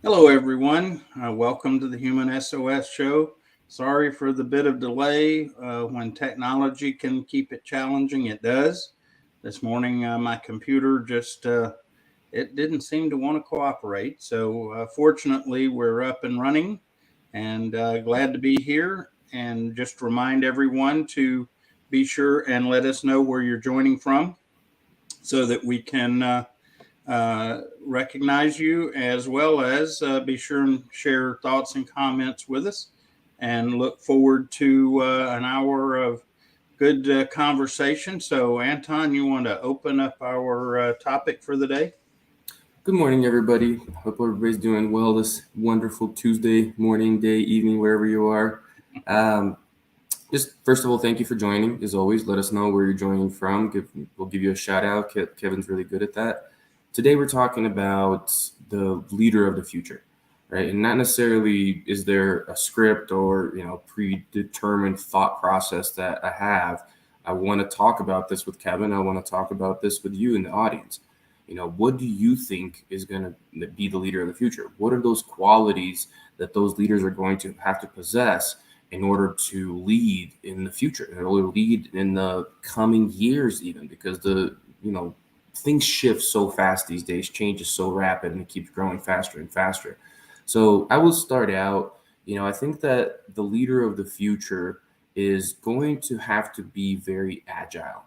Hello, everyone. Welcome to the Human SOS Show. Sorry for the bit of delay. When technology can keep it challenging, it does. This morning, my computer just it didn't seem to want to cooperate. So, fortunately, we're up and running, and glad to be here. And just remind everyone to be sure and let us know where you're joining from, so that we can recognize you, as well as be sure and share thoughts and comments with us, and look forward to an hour of good conversation. So, Anton, you want to open up our topic for the day? Good morning, everybody. Hope everybody's doing well this wonderful Tuesday morning, day, evening, wherever you are. Um, just first of all, thank you for joining. As always, let us know where you're joining from. We'll give you a shout out. Kevin's really good at that. Today, we're talking about the leader of the future, right? And not necessarily is there a script or predetermined thought process that I have. I want to talk about this with Kevin. I want to talk about this with you in the audience. What do you think is going to be the leader of the future? What are those qualities that those leaders are going to have to possess in order to lead in the future, in order to lead in the coming years, even because things shift so fast these days, change is so rapid, and it keeps growing faster and faster. So I will start out. I think that the leader of the future is going to have to be very agile.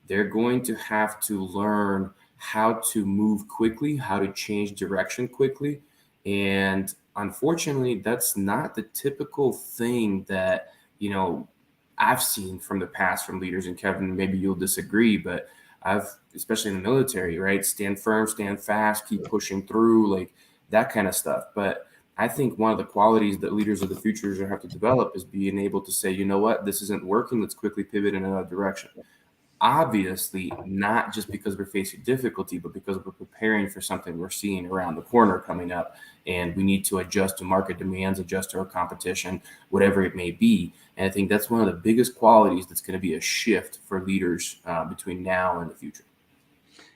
They're going to have to learn how to move quickly, how to change direction quickly. And unfortunately, that's not the typical thing that, you know, I've seen from the past from leaders. And Kevin, maybe you'll disagree, but especially in the military, right? Stand firm, stand fast, keep pushing through, like that kind of stuff. But I think one of the qualities that leaders of the future have to develop is being able to say, you know what, this isn't working. Let's quickly pivot in another direction. Obviously, not just because we're facing difficulty, but because we're preparing for something we're seeing around the corner coming up, and we need to adjust to market demands, adjust to our competition, whatever it may be. And I think that's one of the biggest qualities that's going to be a shift for leaders between now and the future.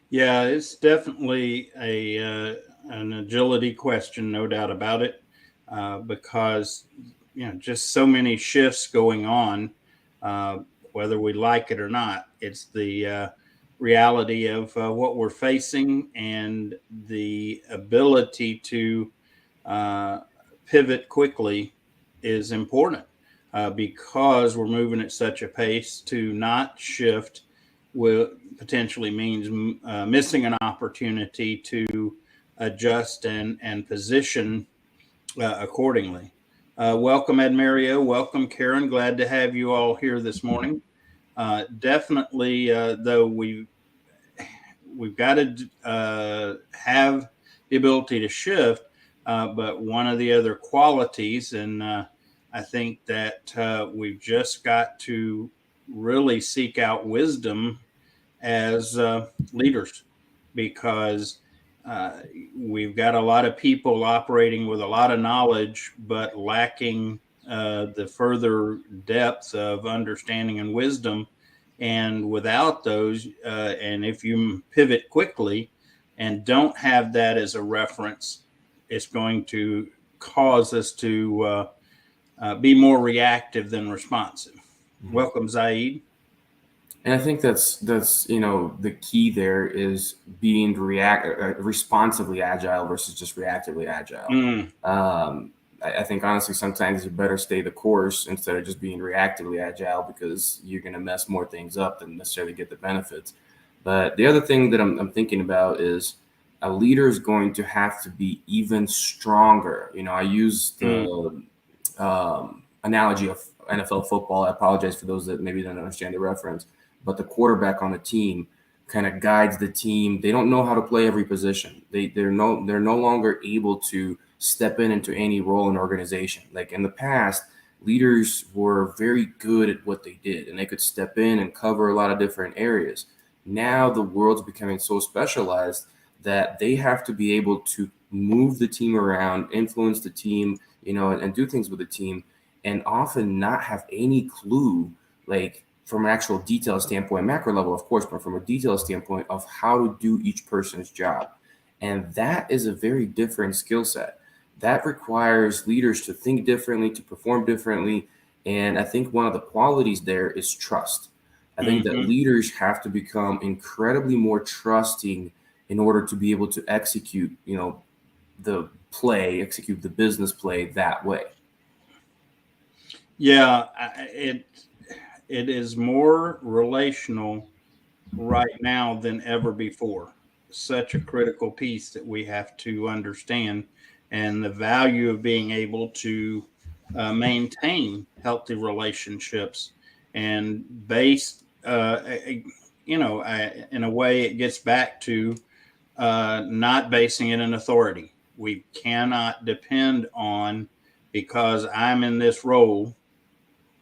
Yeah, it's definitely a an agility question, no doubt about it, because just so many shifts going on, uh, whether we like it or not. It's the reality of what we're facing, and the ability to uh, pivot quickly is important, because we're moving at such a pace. To not shift will potentially means missing an opportunity to adjust and position accordingly. Welcome, Ed Mario. Welcome, Karen. Glad to have you all here this morning. Definitely, though, we've got to have the ability to shift, but one of the other qualities, and I think that we've just got to really seek out wisdom as leaders, because uh, we've got a lot of people operating with a lot of knowledge, but lacking the further depth of understanding and wisdom. And without those, and if you pivot quickly and don't have that as a reference, it's going to cause us to be more reactive than responsive. Welcome, Zaid. And I think that's the key there is being responsively agile versus just reactively agile. Mm. I think honestly sometimes you better stay the course instead of just being reactively agile, because you're going to mess more things up than necessarily get the benefits. But the other thing that I'm thinking about is a leader is going to have to be even stronger. I use the analogy of NFL football. I apologize for those that maybe don't understand the reference, but the quarterback on the team kind of guides the team. They don't know how to play every position. They're no longer able to step into any role in organization. Like in the past, leaders were very good at what they did, and they could step in and cover a lot of different areas. Now the world's becoming so specialized that they have to be able to move the team around, influence the team, and do things with the team, and often not have any clue, like from an actual detail standpoint, macro level, of course, but from a detail standpoint of how to do each person's job. And that is a very different skill set. that requires leaders to think differently, to perform differently. And I think one of the qualities there is trust. I think that Mm-hmm. leaders have to become incredibly more trusting in order to be able to execute, execute the business play that way. Yeah, it is more relational right now than ever before. Such a critical piece that we have to understand, and the value of being able to maintain healthy relationships and based, in a way, it gets back to not basing it in authority. We cannot depend on because I'm in this role,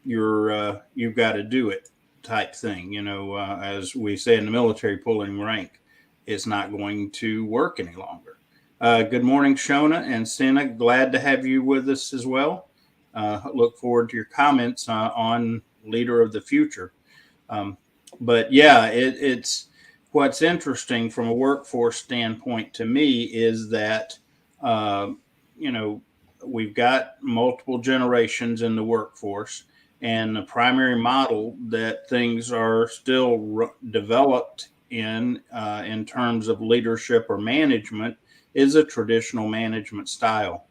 you've got to do it type thing. As we say in the military, pulling rank is not going to work any longer. Good morning, Shona and Senna. Glad to have you with us as well. Look forward to your comments on Leader of the Future. Um, but yeah, it's what's interesting from a workforce standpoint to me is that, uh, you know, we've got multiple generations in the workforce, and the primary model that things are still developed in terms of leadership or management is a traditional management style.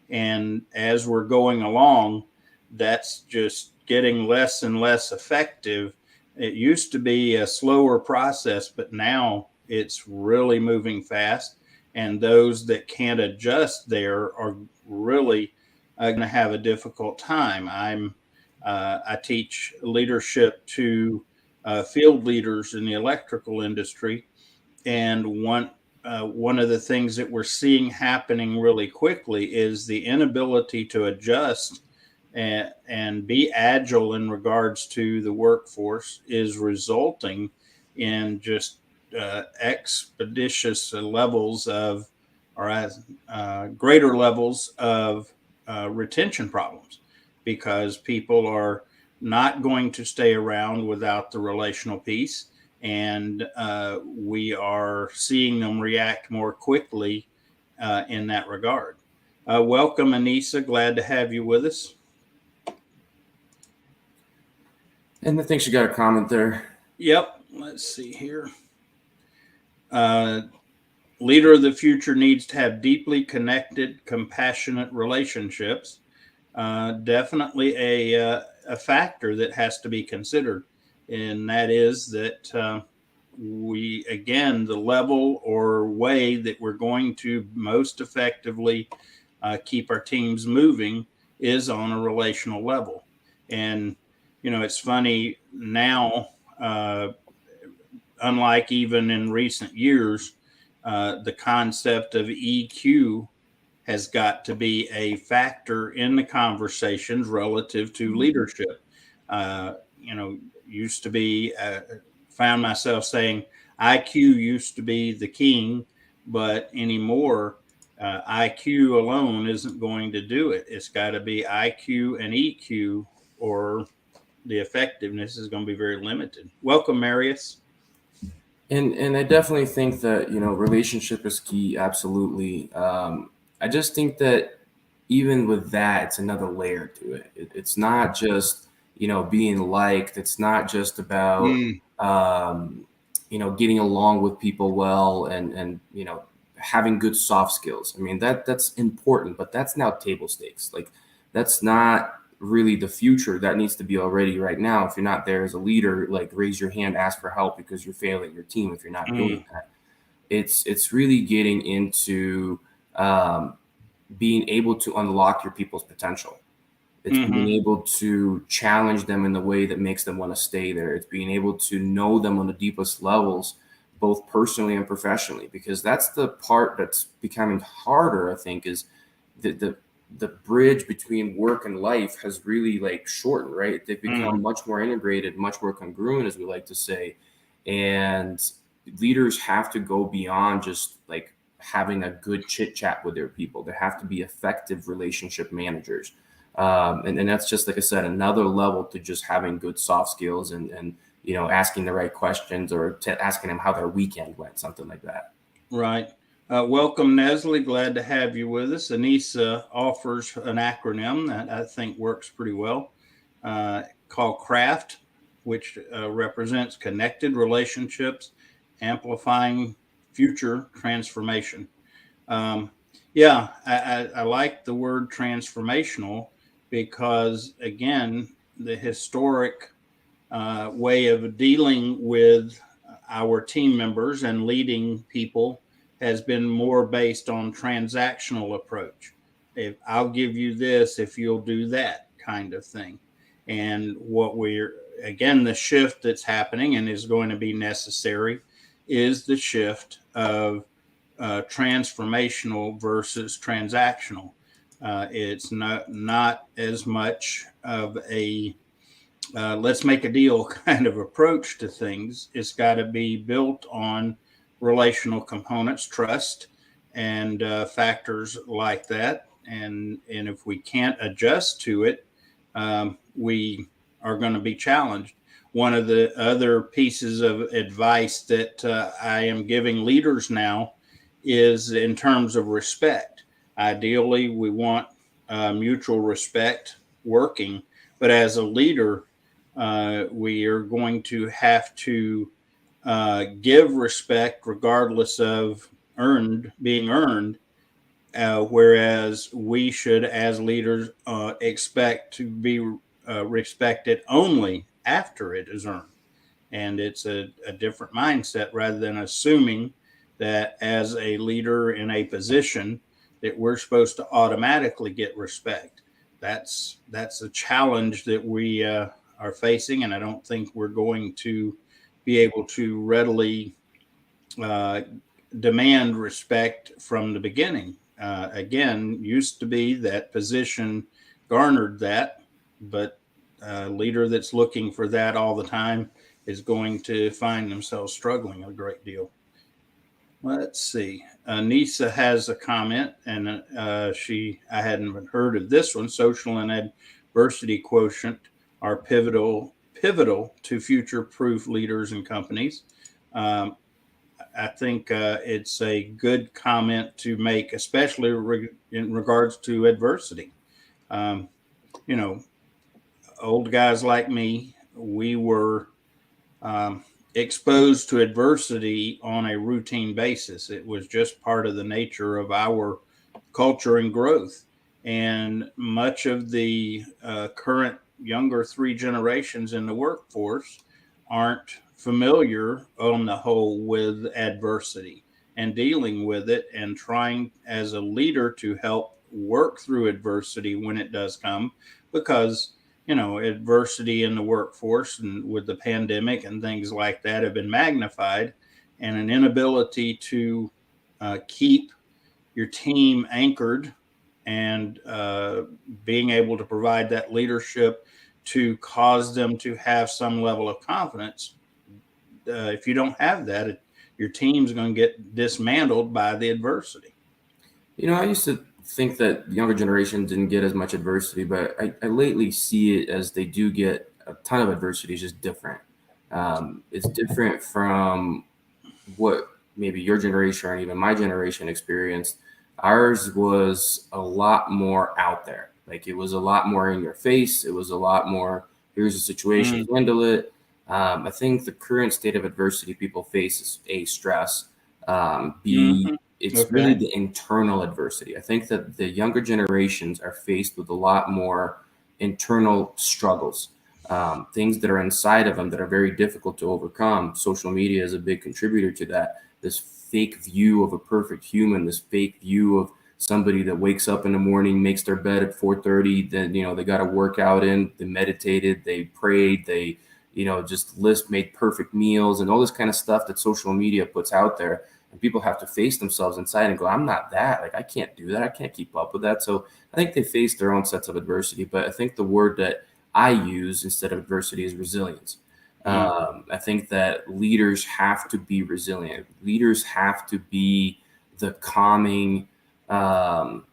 And as we're going along, that's just getting less and less effective. It used to be a slower process, but now it's really moving fast. And those that can't adjust there are really going to have a difficult time. I teach leadership to field leaders in the electrical industry, and one of the things that we're seeing happening really quickly is the inability to adjust and be agile in regards to the workforce is resulting in just expeditious levels of, or greater levels of retention problems, because people are not going to stay around without the relational piece, and we are seeing them react more quickly in that regard. Welcome, Anissa. Glad to have you with us. And I think she got a comment there. Yep. Let's see here. Uh, Leader of the future needs to have deeply connected, compassionate relationships. Definitely a factor that has to be considered, and that is that we, again, the level or way that we're going to most effectively keep our teams moving is on a relational level. And it's funny now, unlike even in recent years, the concept of EQ has got to be a factor in the conversations relative to leadership. Used to be, found myself saying IQ used to be the king, but anymore, IQ alone isn't going to do it. It's got to be IQ and EQ, or the effectiveness is going to be very limited. Welcome, Marius. And I definitely think that relationship is key. Absolutely. I just think that even with that, it's another layer to it. It's not just being liked. It's not just about Mm, getting along with people well and having good soft skills. I mean that's important, but that's now table stakes. Like that's not really the future. That needs to be already right now. If you're not there as a leader, like raise your hand, ask for help because you're failing your team if you're not doing mm, that. It's really getting into being able to unlock your people's potential. It's being mm-hmm, able to challenge them in the way that makes them want to stay there. It's being able to know them on the deepest levels, both personally and professionally, because that's the part that's becoming harder, I think, is the bridge between work and life has really like shortened, right? They've mm, become much more integrated, much more congruent, as we like to say. And leaders have to go beyond just like having a good chit chat with their people. They have to be effective relationship managers. And that's just, like I said, another level to just having good soft skills and asking the right questions or asking them how their weekend went, something like that. right. Welcome, Nestle. Glad to have you with us. Anissa offers an acronym that I think works pretty well called CRAFT, which represents connected relationships, amplifying future transformation. Um, yeah, I like the word transformational because, again, the historic way of dealing with our team members and leading people has been more based on transactional approach. If I'll give you this, if you'll do that kind of thing. And what we're, again, the shift that's happening and is going to be necessary is the shift of transformational versus transactional. It's not as much of a let's make a deal kind of approach to things. It's got to be built on relational components, trust, and factors like that. And if we can't adjust to it, we are going to be challenged. One of the other pieces of advice that I am giving leaders now is in terms of respect. Ideally, we want mutual respect working, but as a leader, we are going to have to give respect regardless of being earned. Whereas we should, as leaders, expect to be respected only after it is earned. And it's a different mindset rather than assuming that as a leader in a position that we're supposed to automatically get respect. That's a challenge that we are facing, and I don't think we're going to be able to readily uh, demand respect from the beginning. Again, used to be that position garnered that, but a leader that's looking for that all the time is going to find themselves struggling a great deal. Let's see. Nisa has a comment, and I hadn't heard of this one. Social and adversity quotient are pivotal to future proof leaders and companies. Um, I think it's a good comment to make, especially in regards to adversity. Um, you know, old guys like me, we were um, exposed to adversity on a routine basis. It was just part of the nature of our culture and growth. And much of the current younger three generations in the workforce aren't familiar on the whole with adversity and dealing with it and trying as a leader to help work through adversity when it does come because adversity in the workforce and with the pandemic and things like that have been magnified, and an inability to keep your team anchored and being able to provide that leadership to cause them to have some level of confidence. If you don't have that, your team's going to get dismantled by the adversity. I used to think that the younger generation didn't get as much adversity, but I lately see it as they do get a ton of adversity. It's just different. It's different from what maybe your generation or even my generation experienced. Ours was a lot more out there. Like it was a lot more in your face. It was a lot more, here's the situation, handle it. I think the current state of adversity people face is A, stress, B, it's really Okay. the internal adversity. I think that the younger generations are faced with a lot more internal struggles, things that are inside of them that are very difficult to overcome. Social media is a big contributor to that. This fake view of a perfect human, this fake view of somebody that wakes up in the morning, makes their bed at 4:30, then they got to work out in, they meditated, they prayed, they just made perfect meals and all this kind of stuff that social media puts out there. And people have to face themselves inside and go, I'm not that. Like, I can't do that. I can't keep up with that. So I think they face their own sets of adversity. But I think the word that I use instead of adversity is resilience. I think that leaders have to be resilient. Leaders have to be the calming. And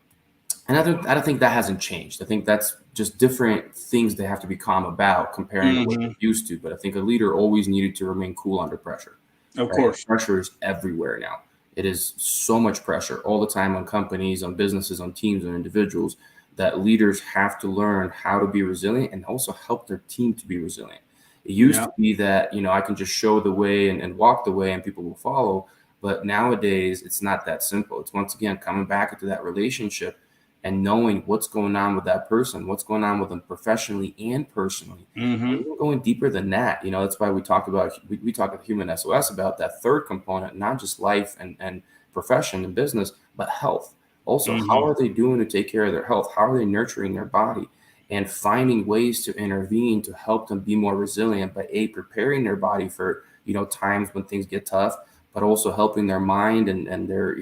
I don't think that hasn't changed. I think that's just different things they have to be calm about comparing to what they're used to. But I think a leader always needed to remain cool under pressure. Of Right? course. Pressure is everywhere now. It is so much pressure all the time on companies, on businesses, on teams, on individuals, that leaders have to learn how to be resilient and also help their team to be resilient. It used Yeah. to be that, I can just show the way and walk the way and people will follow. But nowadays, it's not that simple. It's once again coming back into that relationship and knowing what's going on with that person, what's going on with them professionally and personally. And Mm-hmm. even going deeper than that, that's why we talk about we talk with Human SOS about that third component, not just life and profession and business, but health. Also, how Mm-hmm. are they doing to take care of their health? How are they nurturing their body? And finding ways to intervene to help them be more resilient by preparing their body for times when things get tough, but also helping their mind and their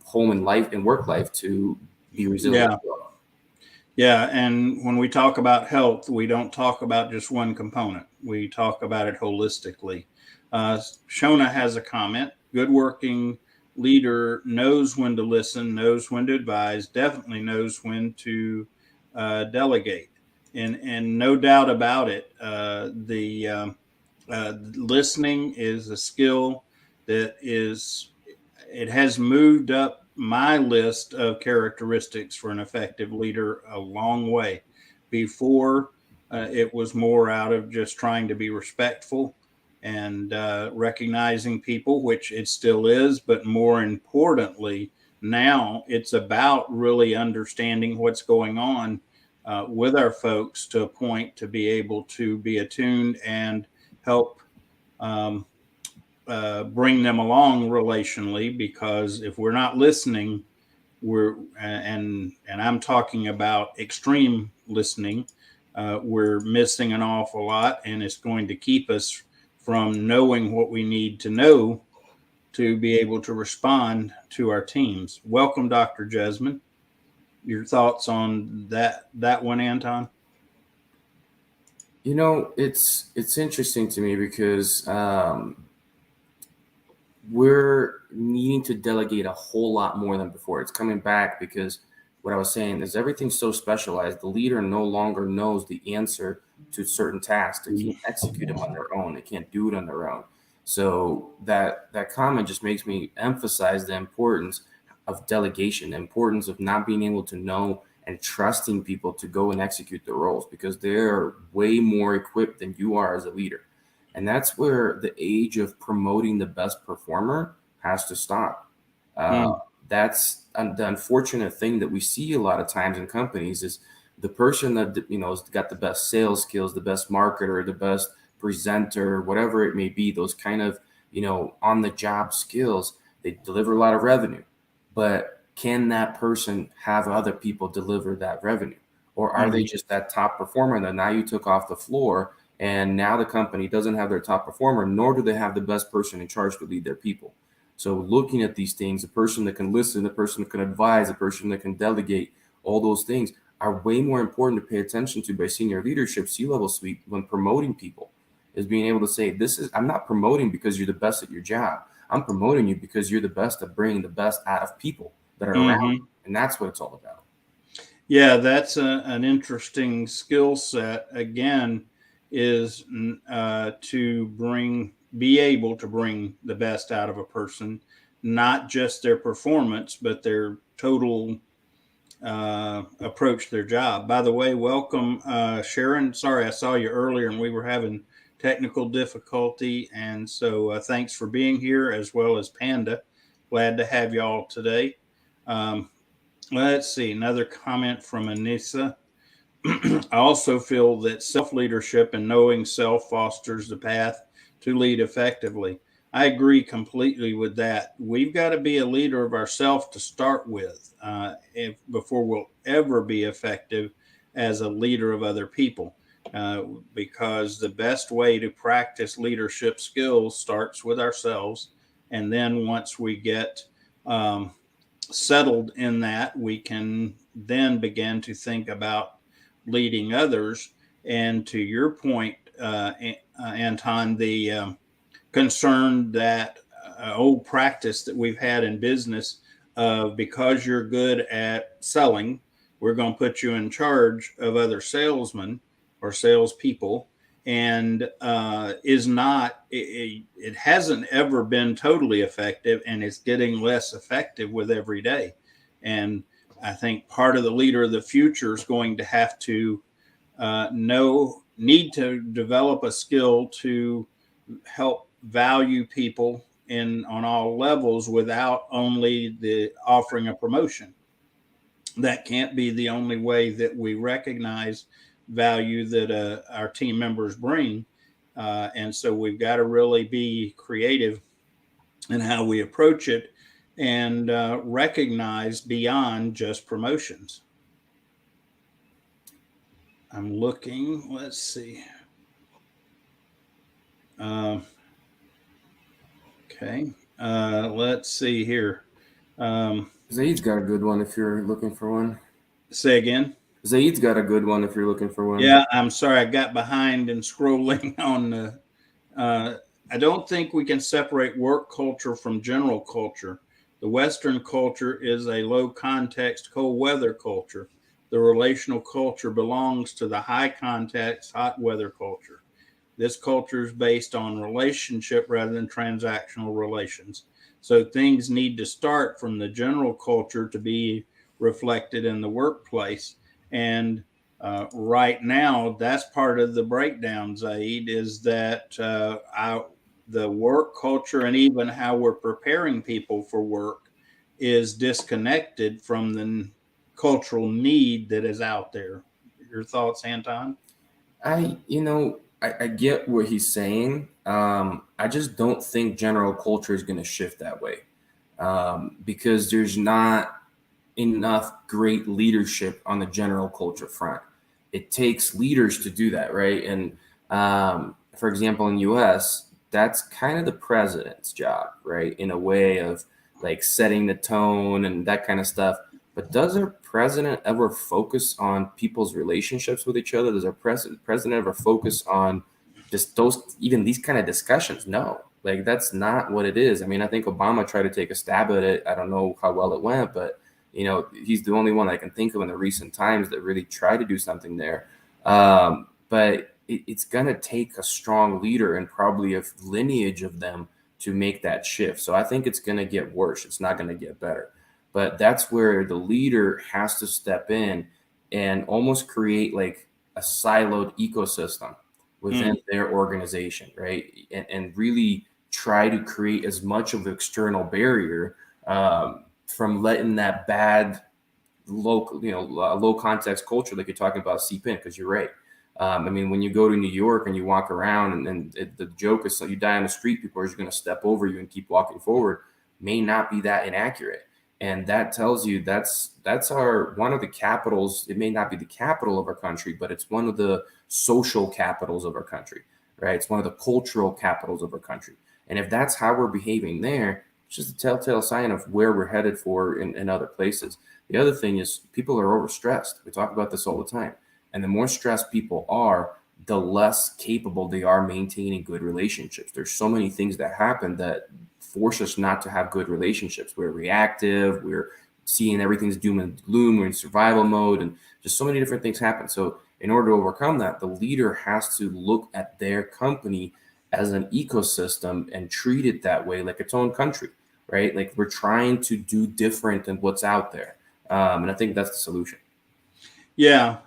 home and life and work life to be resilient Yeah. as well. Yeah. And when we talk about health, we don't talk about just one component. We talk about it holistically. Shona has a comment. Good working leader knows when to listen, knows when to advise, definitely knows when to delegate. And no doubt about it, listening is a skill that it has moved up my list of characteristics for an effective leader a long way. Before, it was more out of just trying to be respectful and recognizing people, which it still is, but more importantly, now it's about really understanding what's going on with our folks to a point to be able to be attuned and help um, bring them along relationally. Because if we're not listening, and I'm talking about extreme listening, we're missing an awful lot, and it's going to keep us from knowing what we need to know to be able to respond to our teams. Welcome, Dr. Jesmond. Your thoughts on that one, Anton? It's interesting to me because we're needing to delegate a whole lot more than before. It's coming back because what I was saying is everything's so specialized. The leader no longer knows the answer to certain tasks. They can't execute them on their own. They can't do it on their own. So that comment just makes me emphasize the importance of delegation, the importance of not being able to know and trusting people to go and execute the roles because they're way more equipped than you are as a leader. And that's where the age of promoting the best performer has to stop. Uh, Mm, that's the unfortunate thing that we see a lot of times in companies is the person that has got the best sales skills, the best marketer, the best presenter, whatever it may be, those kind of on the job skills. They deliver a lot of revenue, but can that person have other people deliver that revenue, or are they mhm. just that top performer that now you took off the floor? And now the company doesn't have their top performer, nor do they have the best person in charge to lead their people. So looking at these things, a person that can listen, a person that can advise, a person that can delegate, all those things are way more important to pay attention to by senior leadership, C-level suite when promoting people, is being able to say, I'm not promoting because you're the best at your job. I'm promoting you because you're the best at bringing the best out of people that are around you. Mhm. And that's what it's all about. Yeah, that's an interesting skill set. Again, is to be able to bring the best out of a person, not just their performance, but their total approach to their job. By the way, welcome, Sharon. Sorry, I saw you earlier and we were having technical difficulty. And so thanks for being here, as well as Panda. Glad to have you all today. Um, let's see, another comment from Anissa. I also feel that self leadership and knowing self fosters the path to lead effectively. I agree completely with that. We've got to be a leader of ourselves to start with, before we'll ever be effective as a leader of other people. Because the best way to practice leadership skills starts with ourselves. And then once we get um, settled in that, we can then begin to think about leading others. And to your point, Anton, the concern that old practice that we've had in business of, because you're good at selling, we're going to put you in charge of other salesmen or salespeople. and is not, it hasn't ever been totally effective, and it's getting less effective with every day. And I think part of the leader of the future is going to have to need to develop a skill to help value people in on all levels without only the offering a promotion. That can't be the only way that we recognize value that our team members bring. And so we've got to really be creative in how we approach it and recognize beyond just promotions. I'm looking, let's see. Um, okay, let's see here. Um, Zaid's got a good one if you're looking for one. Say again. Zaid's got a good one if you're looking for one. Yeah, I'm sorry, I got behind and scrolling on the. Uh, I don't think we can separate work culture from general culture. The Western culture is a low context, cold weather culture. The relational culture belongs to the high context, hot weather culture. This culture is based on relationship rather than transactional relations. So things need to start from the general culture to be reflected in the workplace. And right now, that's part of the breakdown, Zaid, is that the work culture and even how we're preparing people for work is disconnected from the cultural need that is out there. Your thoughts, Anton? I get what he's saying. I just don't think general culture is going to shift that way, because there's not enough great leadership on the general culture front. It takes leaders to do that, right? And for example, in U.S., that's kind of the president's job, right? In a way of like setting the tone and that kind of stuff. But does our president ever focus on people's relationships with each other? Does our president ever focus on just those, even these kind of discussions? No, like that's not what it is. I mean, I think Obama tried to take a stab at it. I don't know how well it went, but he's the only one I can think of in the recent times that really tried to do something there. But it's going to take a strong leader and probably a lineage of them to make that shift. So I think it's going to get worse. It's not going to get better. But that's where the leader has to step in and almost create like a siloed ecosystem within their organization, right? And really try to create as much of an external barrier, from letting that bad low context culture like you're talking about seep in, because you're right. I mean, when you go to New York and you walk around and the joke is, so you die on the street, people are just going to step over you and keep walking forward, may not be that inaccurate. And that tells you that's our one of the capitals. It may not be the capital of our country, but it's one of the social capitals of our country, right? It's one of the cultural capitals of our country. And if that's how we're behaving there, it's just a telltale sign of where we're headed for in other places. The other thing is people are overstressed. We talk about this all the time. And the more stressed people are, the less capable they are maintaining good relationships. There's so many things that happen that force us not to have good relationships. We're reactive. We're seeing everything's doom and gloom. We're in survival mode, and just so many different things happen. So in order to overcome that, the leader has to look at their company as an ecosystem and treat it that way, like its own country, right? Like we're trying to do different than what's out there. And I think that's the solution. Yeah,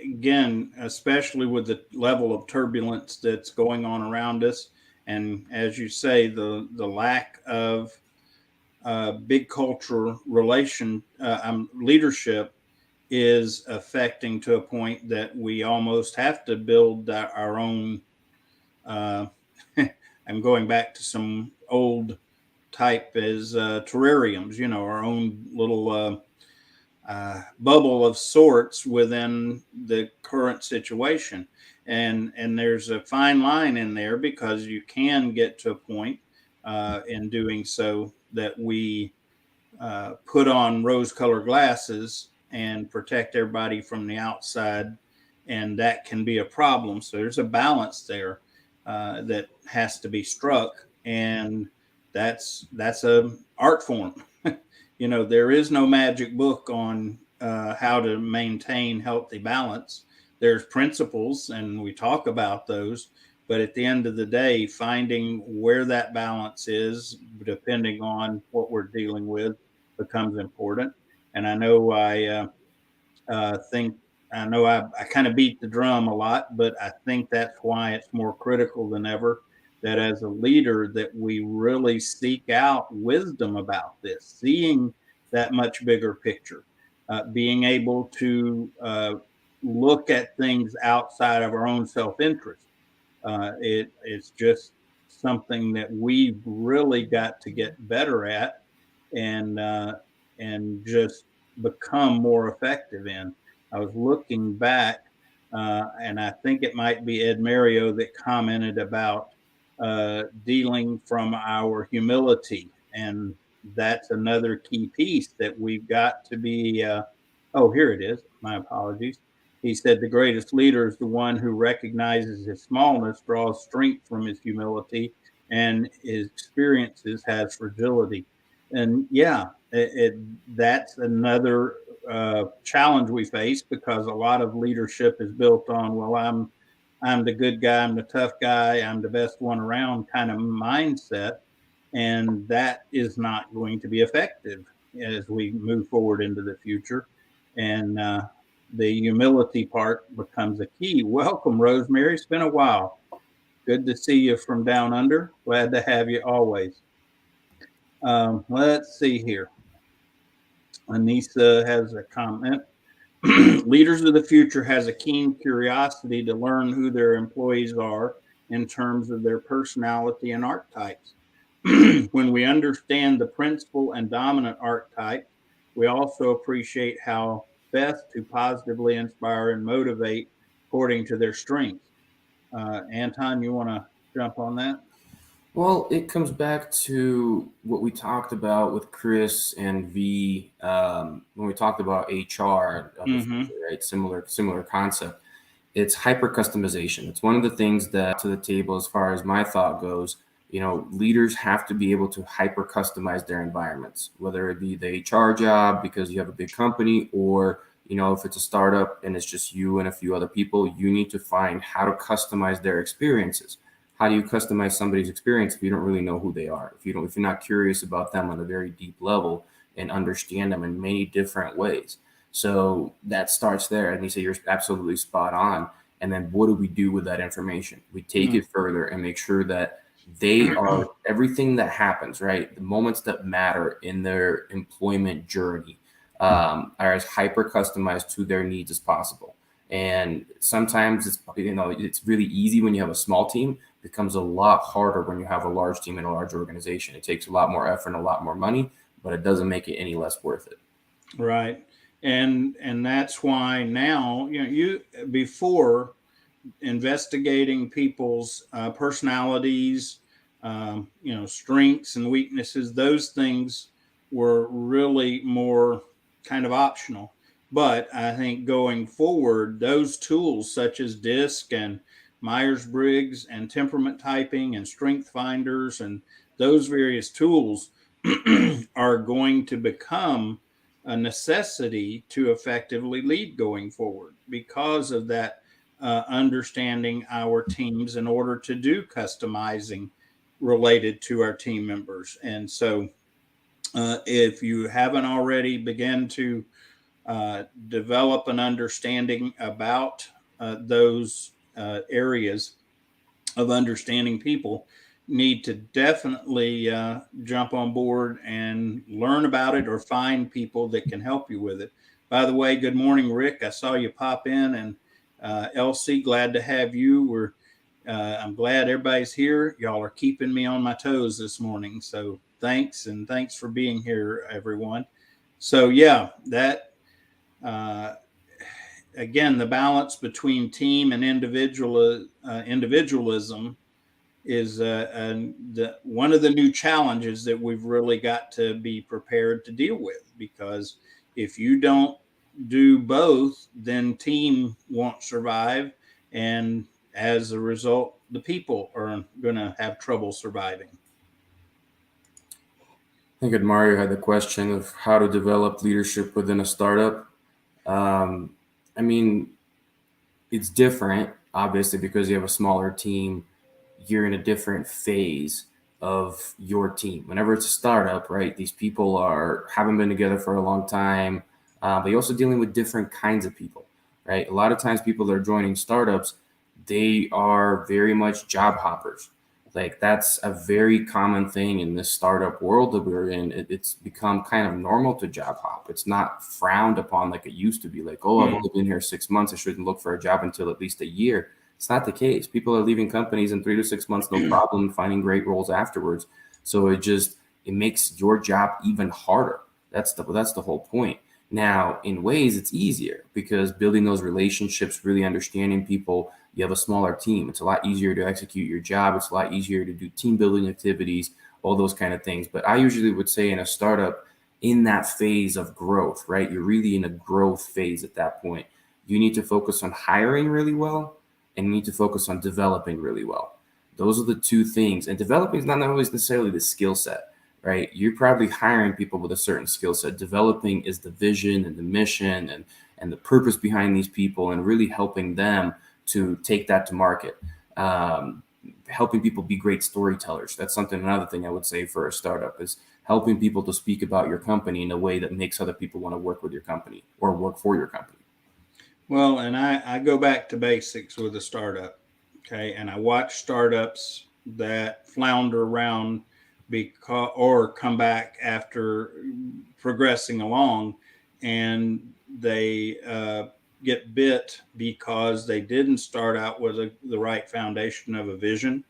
again, especially with the level of turbulence that's going on around us, and as you say, the lack of big cultural leadership is affecting to a point that we almost have to build our own. Uh, I'm going back to some old type as terrariums, our own little bubble of sorts within the current situation. And there's a fine line in there, because you can get to a point in doing so that we put on rose colored glasses and protect everybody from the outside. And that can be a problem. So there's a balance there that has to be struck. And that's a art form. There is no magic book on how to maintain healthy balance. there's principles, and we talk about those. But at the end of the day, finding where that balance is, depending on what we're dealing with, becomes important. And I know think I know I kind of beat the drum a lot, but I think that's why it's more critical than ever that as a leader that we really seek out wisdom about this, seeing that much bigger picture, being able to look at things outside of our own self-interest. It's just something that we've really got to get better at, and just become more effective in. I was looking back, and I think it might be Ed Mario that commented about dealing from our humility, and that's another key piece that we've got to be. Oh, here it is. My apologies. He said the greatest leader is the one who recognizes his smallness, draws strength from his humility, and his experiences has fragility. And yeah, that's another challenge we face, because a lot of leadership is built on, well, I'm the good guy, I'm the tough guy, I'm the best one around kind of mindset, and that is not going to be effective as we move forward into the future. And the humility part becomes a key. Welcome, Rosemary. It's been a while. Good to see you from down under. Glad to have you always. Let's see here. Anissa has a comment. Leaders of the future has a keen curiosity to learn who their employees are in terms of their personality and archetypes. When we understand the principal and dominant archetypes, we also appreciate how best to positively inspire and motivate according to their strengths. Anton, you want to jump on that? Well, it comes back to what we talked about with Chris and V when we talked about HR of the Mm-hmm. future, right? Similar concept. It's hyper customization. It's one of the things that to the table as far as my thought goes. Leaders have to be able to hyper customize their environments, whether it be the HR job because you have a big company, or if it's a startup and it's just you and a few other people, you need to find how to customize their experiences. How do you customize somebody's experience if you don't really know who they are? If you're not curious about them on a very deep level and understand them in many different ways. So that starts there. And you say you're absolutely spot on. And then what do we do with that information? We take it further and make sure that they are everything that happens, right? The moments that matter in their employment journey are as hyper customized to their needs as possible. And sometimes it's really easy when you have a small team. It becomes a lot harder when you have a large team in a large organization. It takes a lot more effort and a lot more money, but it doesn't make it any less worth it. Right. And that's why now, you before investigating people's personalities, strengths and weaknesses, those things were really more kind of optional. But I think going forward, those tools such as DISC and Myers Briggs and temperament typing and strength finders and those various tools are going to become a necessity to effectively lead going forward because of that understanding our teams in order to do customizing related to our team members. And so, if you haven't already begun to develop an understanding about those areas of understanding people, need to definitely jump on board and learn about it or find people that can help you with it. By the way, good morning, Rick. I saw you pop in, and Elsie, glad to have you. I'm glad everybody's here. Y'all are keeping me on my toes this morning. So thanks, and thanks for being here, everyone. So yeah, that uh, again, the balance between team and individualism is one of the new challenges that we've really got to be prepared to deal with. Because if you don't do both, then team won't survive, and as a result, the people are going to have trouble surviving. I think Mario had the question of how to develop leadership within a startup. Um, I mean, It's different, obviously, because you have a smaller team. You're in a different phase of your team. Whenever it's a startup, right? These people haven't been together for a long time, but you're also dealing with different kinds of people, right? A lot of times, people that are joining startups, they are very much job hoppers. Like that's a very common thing in this startup world that we're in. It's become kind of normal to job hop. It's not frowned upon like it used to be. Like, oh, I've Hmm. only been here 6 months. I shouldn't look for a job until at least a year. It's not the case. People are leaving companies in 3 to 6 months, no problem, finding great roles afterwards. So it makes your job even harder. That's the whole point. Now, in ways, it's easier because building those relationships, really understanding people, you have a smaller team. It's a lot easier to execute your job. It's a lot easier to do team building activities, all those kind of things. But I usually would say in a startup, in that phase of growth, right? You're really in a growth phase at that point. You need to focus on hiring really well and you need to focus on developing really well. Those are the two things. And developing is not always necessarily the skill set, right? You're probably hiring people with a certain skill set. Developing is the vision and the mission and the purpose behind these people and really helping them to take that to market. Um, Helping people be great storytellers. That's another thing I would say for a startup is helping people to speak about your company in a way that makes other people want to work with your company or work for your company. Well, and I go back to basics with a startup. Okay. And I watch startups that flounder around because, or come back after progressing along, and they get bit because they didn't start out with the right foundation of a vision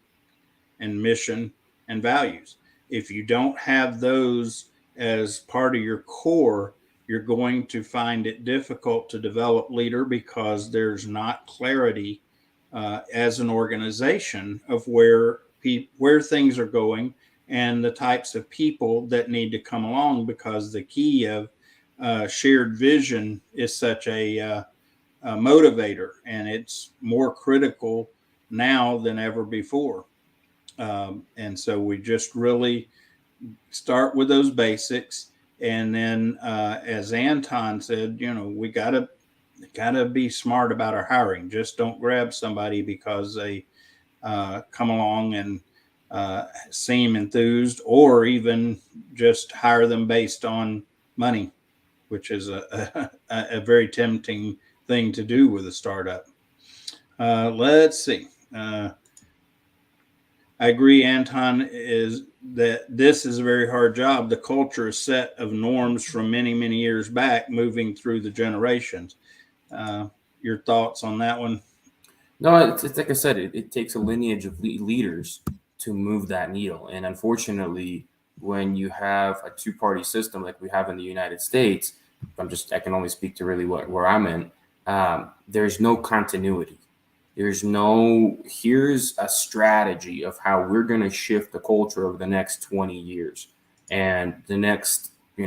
and mission and values. If you don't have those as part of your core, you're going to find it difficult to develop leader because there's not clarity as an organization of where things are going and the types of people that need to come along, because the key of shared vision is such a motivator, and it's more critical now than ever before. And so we just really start with those basics. And then, as Anton said, we gotta be smart about our hiring. Just don't grab somebody because they come along and seem enthused, or even just hire them based on money, which is a very tempting thing to do with a startup. Let's see. I agree, Anton, is that this is a very hard job. The culture is set of norms from many, many years back, moving through the generations. Uh, your thoughts on that one? No, it's like I said, it takes a lineage of leaders to move that needle. And unfortunately, when you have a two-party system like we have in the United States, I can only speak to really where I'm in. There's no continuity. There's no, here's a strategy of how we're going to shift the culture over the next 20 years. And the next, 2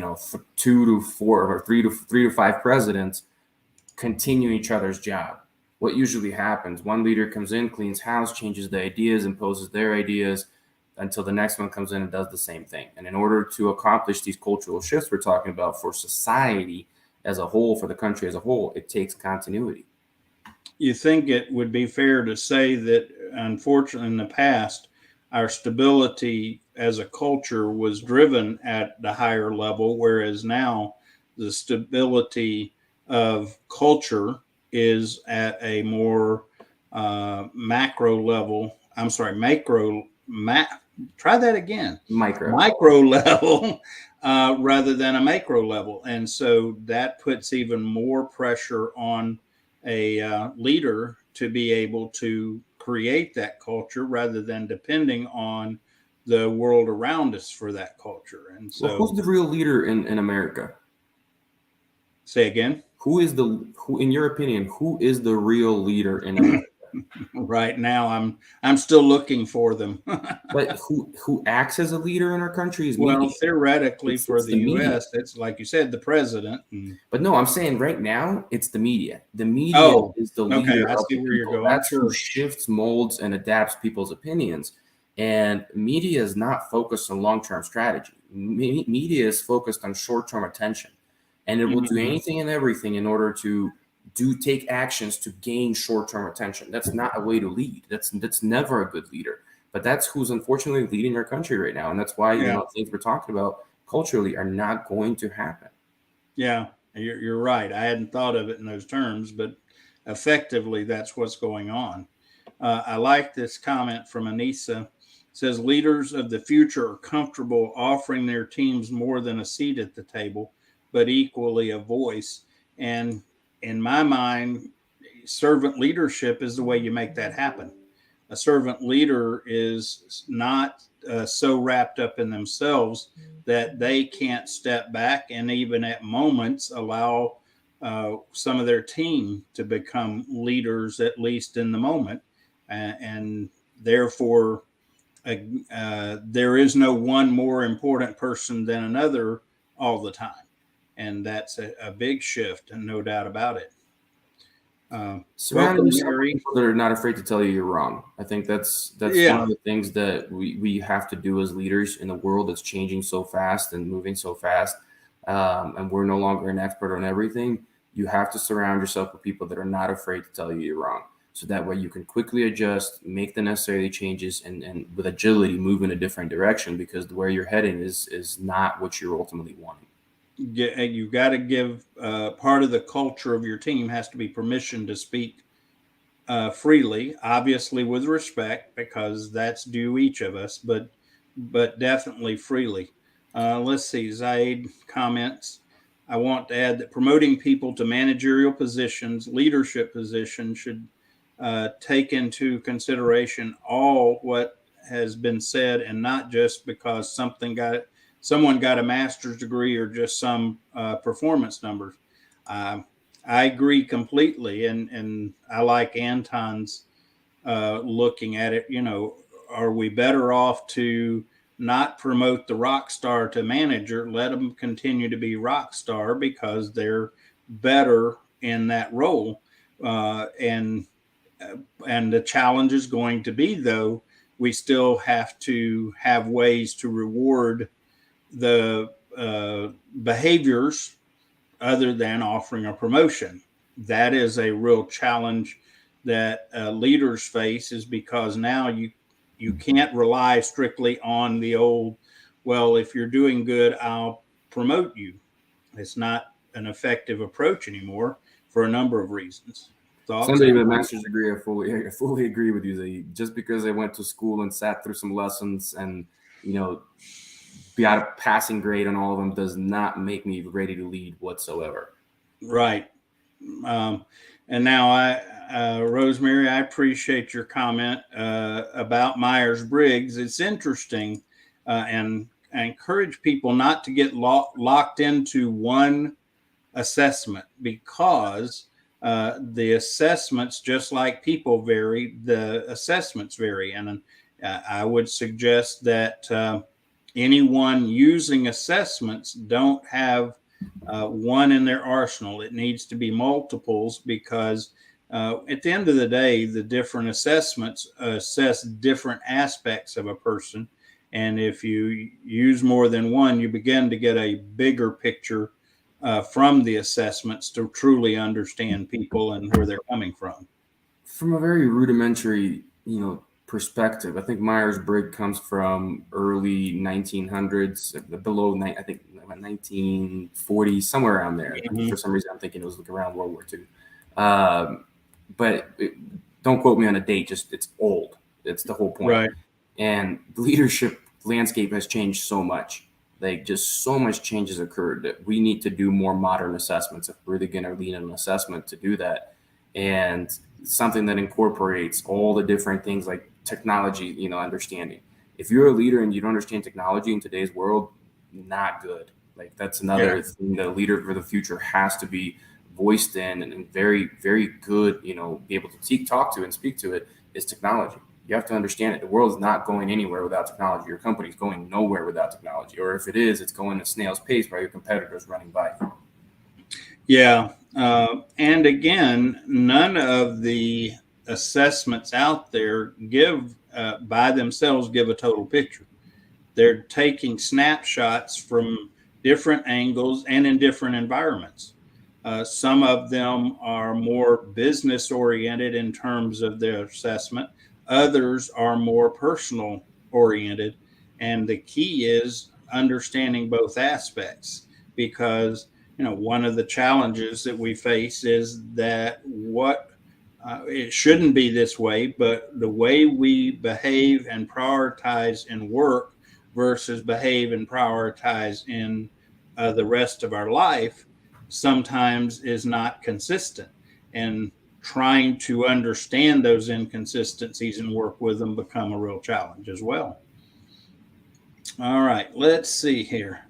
to 4 or 3 to 5 presidents continue each other's job. What usually happens? One leader comes in, cleans house, changes the ideas, imposes their ideas until the next one comes in and does the same thing. And in order to accomplish these cultural shifts we're talking about for society as a whole, for the country as a whole, it takes continuity. You think it would be fair to say that, unfortunately, in the past, our stability as a culture was driven at the higher level, whereas now the stability of culture is at a more macro level. I'm sorry, try that again. Micro. Micro level rather than a macro level. And so that puts even more pressure on a leader to be able to create that culture rather than depending on the world around us for that culture. And Well, so, who's the real leader in America? say again. Who, in your opinion, who is the real leader in America? Right now, I'm still looking for them. But who acts as a leader in our country is Well, media. theoretically, for It's the the media. U.S., it's like you said, the president. But no, I'm saying right now it's the media. The media Oh, is the okay, leader I of see the where you're people. going. That's who Sure. shifts, molds, and adapts people's opinions. And media is not focused on long-term strategy. Media is focused on short-term attention, and it will do Mhm. anything and everything in order to do take actions to gain short-term attention. That's not a way to lead. That's never a good leader. But that's who's unfortunately leading our country right now, and that's why Yeah. things we're talking about culturally are not going to happen. Yeah, you're right. I hadn't thought of it in those terms, but effectively, that's what's going on. I like this comment from Anissa. It says leaders of the future are comfortable offering their teams more than a seat at the table, but equally a voice. And in my mind, servant leadership is the way you make that happen. A servant leader is not so wrapped up in themselves that they can't step back and even at moments allow some of their team to become leaders, at least in the moment. And therefore, there is no one more important person than another all the time. And that's a big shift, and no doubt about it. Surrounding Welcome, yourself with Mary. people that are not afraid to tell you you're wrong. I think that's one Yeah, of the things that we have to do as leaders in a world that's changing so fast and moving so fast, and we're no longer an expert on everything. You have to surround yourself with people that are not afraid to tell you you're wrong, so that way you can quickly adjust, make the necessary changes, and with agility move in a different direction, because where you're heading is not what you're ultimately wanting. you've got to give part of the culture of your team has to be permission to speak freely, obviously with respect, because that's due each of us, but definitely freely. Let's see, Zaid comments. I want to add that promoting people to managerial positions, leadership positions, should take into consideration all what has been said, and not just because someone got a master's degree or just some performance numbers. Um, I agree completely, and I like Anton's looking at it. Are we better off to not promote the rock star to manager? Let them continue to be rock star because they're better in that role, and the challenge is going to be, though, we still have to have ways to reward the behaviors other than offering a promotion. That is a real challenge that leaders face, is because now you can't rely strictly on the old, well, if you're doing good, I'll promote you. It's not an effective approach anymore for a number of reasons. Thoughts? Somebody with a master's degree, I fully agree with you. Just because I went to school and sat through some lessons and you know got a passing grade on all of them does not make me ready to lead whatsoever. Right. Um, and now, Rosemary, I appreciate your comment about Myers Briggs. It's interesting, and I encourage people not to get locked into one assessment, because the assessments, just like people vary, the assessments vary. And I would suggest that anyone using assessments don't have one in their arsenal. It needs to be multiples, because at the end of the day, the different assessments assess different aspects of a person. And if you use more than one, you begin to get a bigger picture from the assessments to truly understand people and where they're coming from. From a very rudimentary, perspective, I think Myers-Briggs comes from early 1900s, I think 1940, somewhere around there. For Mhm. some reason, I'm thinking it was like around World War II. But don't quote me on a date. Just it's old. It's the whole point. Right. And the leadership landscape has changed so much. Like just so much change has occurred that we need to do more modern assessments if we're really going to lean on an assessment to do that. And something that incorporates all the different things like technology, understanding. If you're a leader and you don't understand technology in today's world, not good. Like that's Yeah. another thing that a leader for the future has to be voiced in and very, very good, be able to talk to and speak to it is technology. You have to understand it. The world is not going anywhere without technology. Your company is going nowhere without technology. Or if it is, it's going at snail's pace while your competitors running by. Yeah. And again, none of the assessments out there by themselves give a total picture. They're taking snapshots from different angles and in different environments. Some of them are more business oriented in terms of their assessment. Others are more personal oriented. And the key is understanding both aspects, because one of the challenges that we face is that it shouldn't be this way, but the way we behave and prioritize in work versus behave and prioritize in the rest of our life sometimes is not consistent. And trying to understand those inconsistencies and work with them become a real challenge as well. All right, let's see here.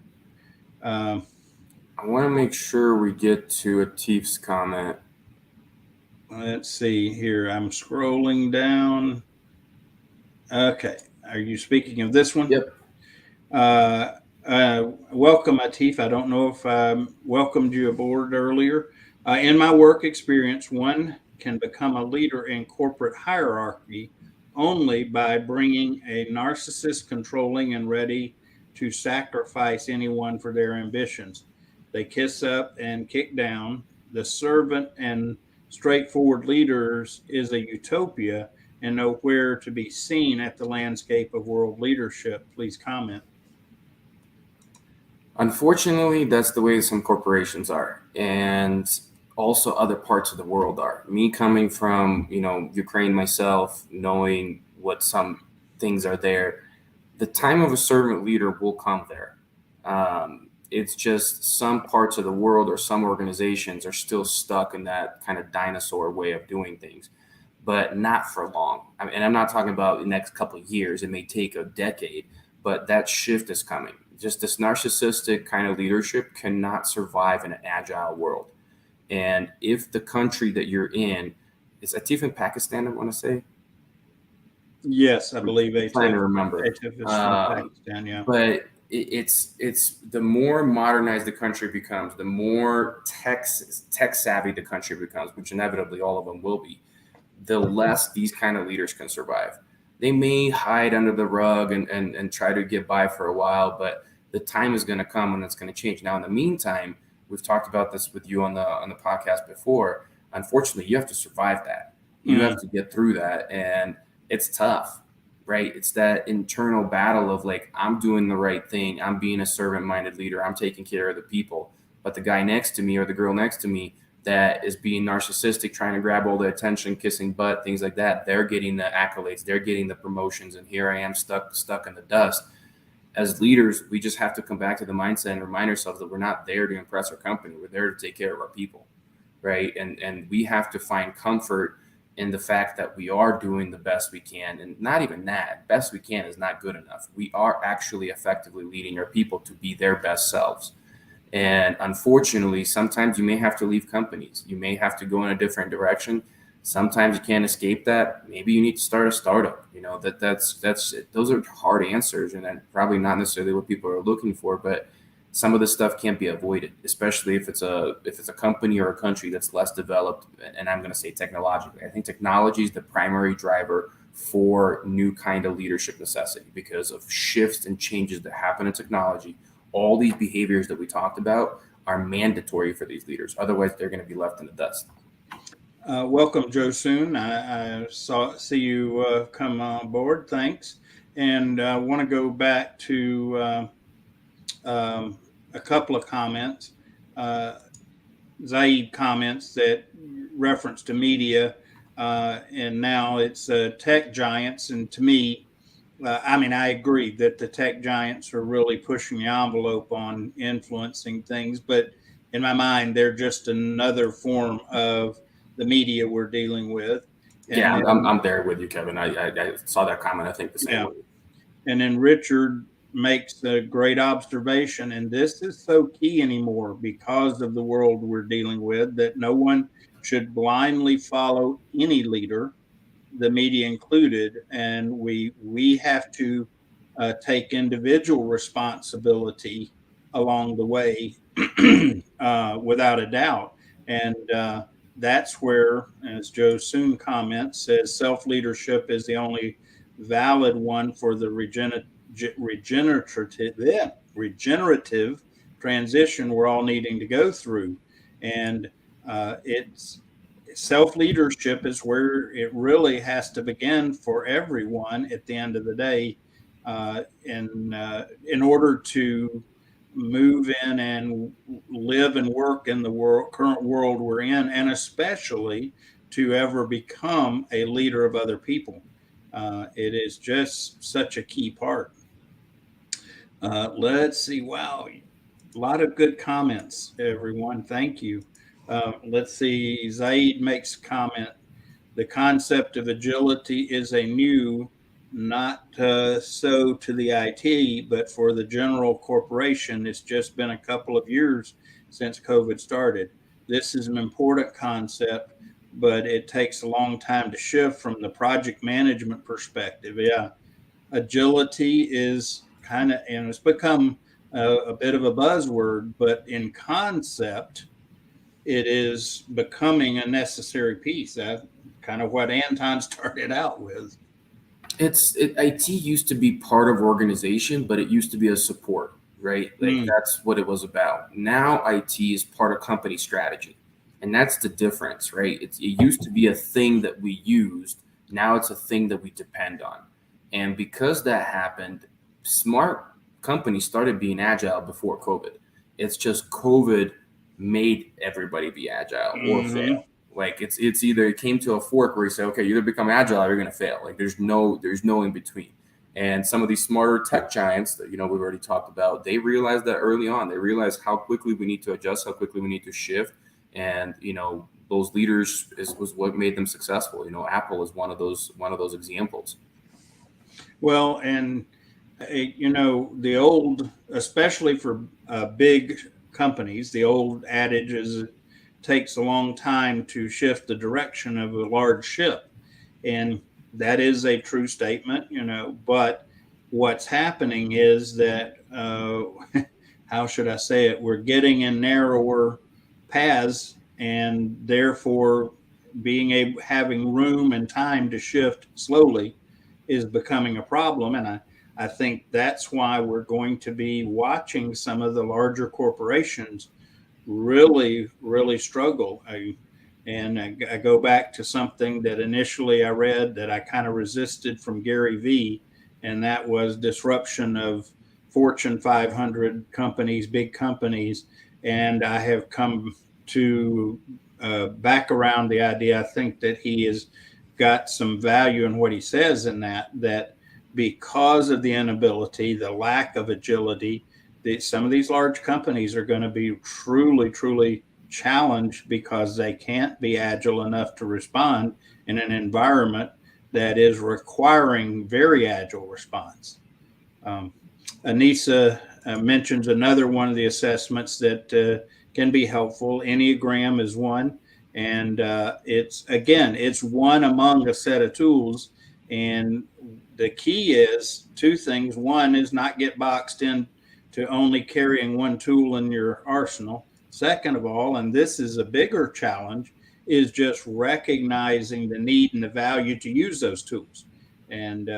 Um, I want to make sure we get to Atif's comment. let's see here. I'm scrolling down. Okay. Are you speaking of this one? Yep. Welcome, Atif. I don't know if I welcomed you aboard earlier. In my work experience, one can become a leader in corporate hierarchy only by bringing a narcissist, controlling, and ready to sacrifice anyone for their ambitions. They kiss up and kick down. The servant and straightforward leaders is a utopia and nowhere to be seen at the landscape of world leadership. Please comment. Unfortunately, that's the way some corporations are, and also other parts of the world are. Me coming from, Ukraine myself, knowing what some things are there, the time of a servant leader will come there. It's just some parts of the world or some organizations are still stuck in that kind of dinosaur way of doing things, but not for long. And I'm not talking about the next couple of years. It may take a decade, but that shift is coming. Just this narcissistic kind of leadership cannot survive in an agile world. And if the country that you're in is Atif in Pakistan, I want to say. Yes, I believe I'm trying to ATIF. remember. ATIF is from Pakistan, yeah. But it's the more modernized the country becomes, the more tech savvy the country becomes, which inevitably all of them will be, the less these kind of leaders can survive. They may hide under the rug and try to get by for a while, but the time is going to come when it's going to change. Now, in the meantime, we've talked about this with you on the podcast before. Unfortunately, you have to survive that. You have to get through that, and it's tough, right? It's that internal battle of like, I'm doing the right thing. I'm being a servant-minded leader. I'm taking care of the people. But the guy next to me or the girl next to me that is being narcissistic, trying to grab all the attention, kissing butt, things like that, they're getting the accolades, they're getting the promotions, and here I am stuck in the dust. As leaders, we just have to come back to the mindset and remind ourselves that we're not there to impress our company. We're there to take care of our people, right? And we have to find comfort in the fact that we are doing the best we can. And not even that, best we can is not good enough. We are actually effectively leading our people to be their best selves. And unfortunately, sometimes you may have to leave companies. You may have to go in a different direction. Sometimes you can't escape that. Maybe you need to start a startup. That's those are hard answers, and probably not necessarily what people are looking for. But some of this stuff can't be avoided, especially if it's a company or a country that's less developed. And I'm going to say technologically. I think technology is the primary driver for new kind of leadership necessity because of shifts and changes that happen in technology. All these behaviors that we talked about are mandatory for these leaders. Otherwise, they're going to be left in the dust. Welcome, Joe Soon. I see you come on board. Thanks. And I want to go back to a couple of comments. Zaid comments that reference to media, and now it's tech giants. And to me, I agree that the tech giants are really pushing the envelope on influencing things, but in my mind, they're just another form of the media we're dealing with. And Yeah, then, I'm there with you, Kevin. I saw that comment. I think the same yeah, way. and then Richard makes a great observation, and this is so key anymore because of the world we're dealing with, that no one should blindly follow any leader, the media included, and we have to take individual responsibility along the way, without a doubt. And that's where, as Joe Soon comments, says self leadership is the only valid one for the regenerative transition we're all needing to go through. And it's self leadership is where it really has to begin for everyone at the end of the day, in order to move in and live and work in the current world we're in, and especially to ever become a leader of other people. It is just such a key part. Let's see. Wow, a lot of good comments, everyone. Thank you. Let's see. Zaid makes a comment. The concept of agility is a new, not so to the IT, but for the general corporation. It's just been a couple of years since COVID started. This is an important concept, but it takes a long time to shift from the project management perspective. Yeah, agility is kind of, and it's become a bit of a buzzword, but in concept, it is becoming a necessary piece. That's kind of what Anton started out with. IT used to be part of organization, but it used to be a support, right? Like Mm, that's what it was about. Now IT is part of company strategy, and that's the difference, right? It used to be a thing that we used. Now it's a thing that we depend on, and because that happened, smart companies started being agile before COVID. It's just COVID made everybody be agile or hmm. fail. Like it's either it came to a fork where you say, okay, you either become agile or you're gonna fail. Like there's no in between. And some of these smarter tech giants that we've already talked about, they realized that early on. They realized how quickly we need to adjust, how quickly we need to shift, and those leaders was what made them successful. Apple is one of those examples. Well, and the old, especially for big companies, the old adage is it takes a long time to shift the direction of a large ship. And that is a true statement, but what's happening is that, how should I say it? We're getting in narrower paths, and therefore having room and time to shift slowly is becoming a problem. And I think that's why we're going to be watching some of the larger corporations really, really struggle. I go back to something that initially I read that I kind of resisted from Gary Vee, and that was disruption of Fortune 500 companies, big companies. And I have come to back around the idea. I think that he has got some value in what he says in that because of the inability, the lack of agility, some of these large companies are going to be truly, truly challenged because they can't be agile enough to respond in an environment that is requiring very agile response. Um, Anissa mentions another one of the assessments that can be helpful. Enneagram is one, and it's one among a set of tools. And the key is two things. One is not get boxed in to only carrying one tool in your arsenal. Second of all, and this is a bigger challenge, is just recognizing the need and the value to use those tools. And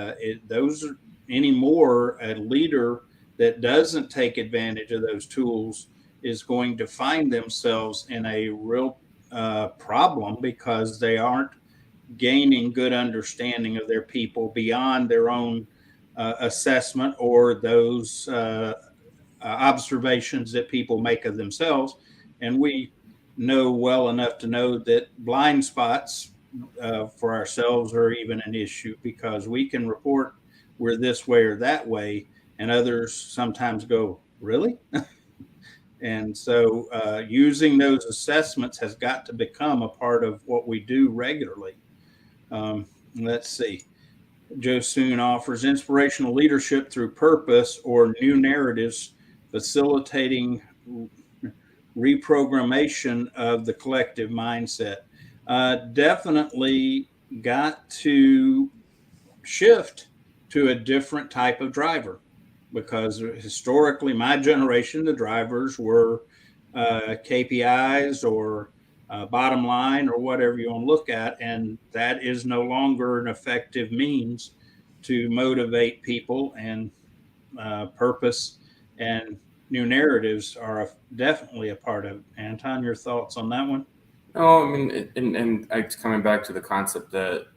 those are anymore. A leader that doesn't take advantage of those tools is going to find themselves in a real problem because they aren't gaining good understanding of their people beyond their own assessment or those observations that people make of themselves. And we know well enough to know that blind spots for ourselves are even an issue because we can report we're this way or that way, and others sometimes go, really? And so using those assessments has got to become a part of what we do regularly. Um, let's see. Joe Soon offers inspirational leadership through purpose or new narratives, facilitating reprogrammation of the collective mindset. Definitely got to shift to a different type of driver because historically, my generation, the drivers were KPIs or bottom line or whatever you want to look at. And that is no longer an effective means to motivate people and purpose. And new narratives are definitely a part of it. Anton, your thoughts on that one? No, I mean, and it's coming back to the concept that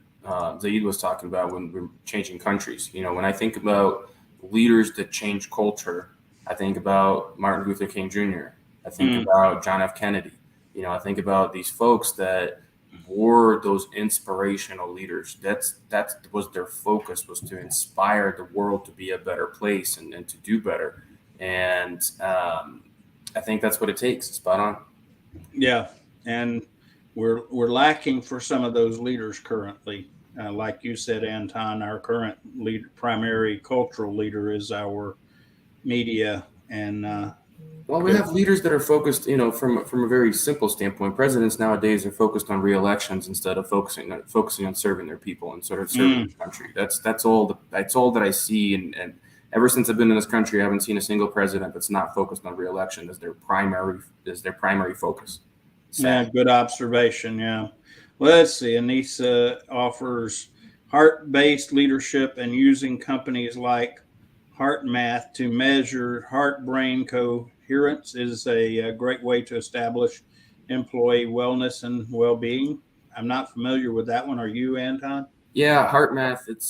Zaid was talking about when we're changing countries. When I think about leaders that change culture, I think about Martin Luther King Jr. I think Mm, about John F. Kennedy. I think about these folks that were those inspirational leaders. That was their focus, was to inspire the world to be a better place and to do better. And I think that's what it takes. Spot on. yeah, and we're lacking for some of those leaders currently. Like you said, Anton, our current primary cultural leader is our media, and Well, we good. have leaders that are focused, from a very simple standpoint. Presidents nowadays are focused on re-elections instead of focusing on serving their people and sort of serving Mm, the country. That's all that I see. And ever since I've been in this country, I haven't seen a single president that's not focused on re-election as their primary focus. yeah, Sad. good observation. Yeah. Well, let's see. Anissa offers heart-based leadership and using companies like Heart Math to measure heart-brain coherence is a great way to establish employee wellness and well-being. I'm not familiar with that one. Are you, Anton? Yeah, heart math. It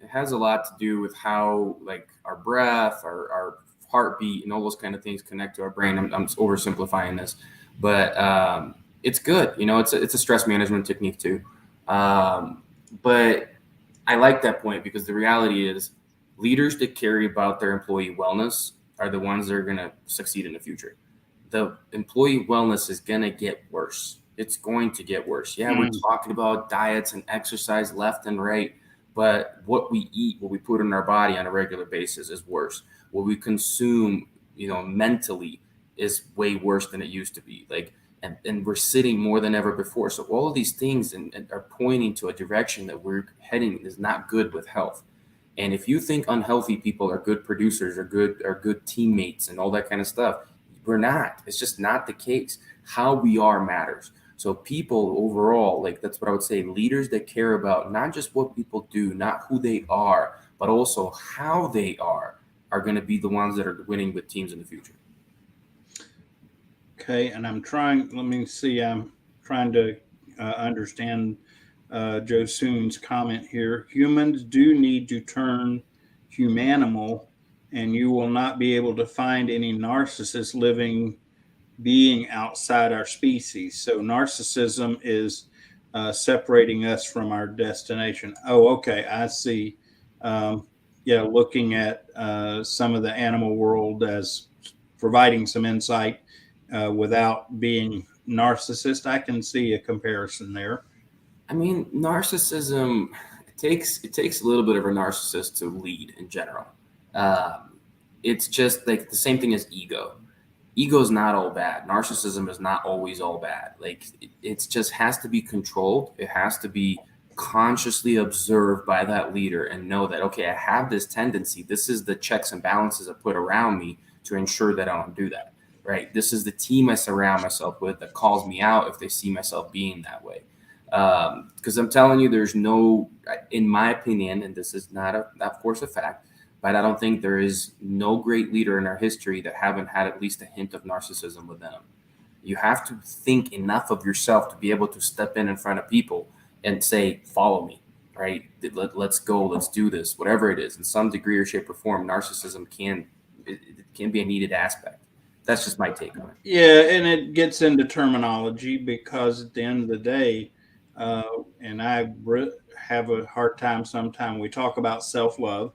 has a lot to do with how like our breath, our heartbeat, and all those kind of things connect to our brain. I'm oversimplifying this, but it's good. It's a stress management technique too. Um, but I like that point because the reality is leaders that care about their employee wellness are the ones that are going to succeed in the future. The employee wellness is going to get worse. It's going to get worse. Yeah, we're Mm, talking about diets and exercise left and right, but what we eat, what we put in our body on a regular basis is worse. What we consume, mentally is way worse than it used to be. Like, and we're sitting more than ever before. So all of these things and are pointing to a direction that we're heading is not good with health. And if you think unhealthy people are good producers or good teammates and all that kind of stuff, we're not. It's just not the case. How we are matters. So people overall, like that's what I would say, leaders that care about not just what people do, not who they are, but also how they are going to be the ones that are winning with teams in the future. okay, and let me see, I'm trying to understand Joe Soon's comment here. Humans do need to turn humanimal, and you will not be able to find any narcissist living being outside our species. So narcissism is separating us from our destination. Oh, okay, I see. Um, yeah, looking at some of the animal world as providing some insight without being narcissist, I can see a comparison there. I mean, narcissism it takes a little bit of a narcissist to lead in general. Um, it's just like the same thing as ego. Ego is not all bad. Narcissism is not always all bad. Like it's just has to be controlled. It has to be consciously observed by that leader and know that okay, I have this tendency. This is the checks and balances I put around me to ensure that I don't do that. Right. This is the team I surround myself with that calls me out if they see myself being that way. Because I'm telling you, there's no, in my opinion, and this is not of course, a fact, but I don't think there is no great leader in our history that haven't had at least a hint of narcissism within them. You have to think enough of yourself to be able to step in front of people and say, "Follow me." Right? Let's go. Let's do this. Whatever it is, in some degree or shape or form, narcissism it can be a needed aspect. That's just my take on it. Yeah, and it gets into terminology because at the end of the day, uh, and have a hard time sometimes. We talk about self love,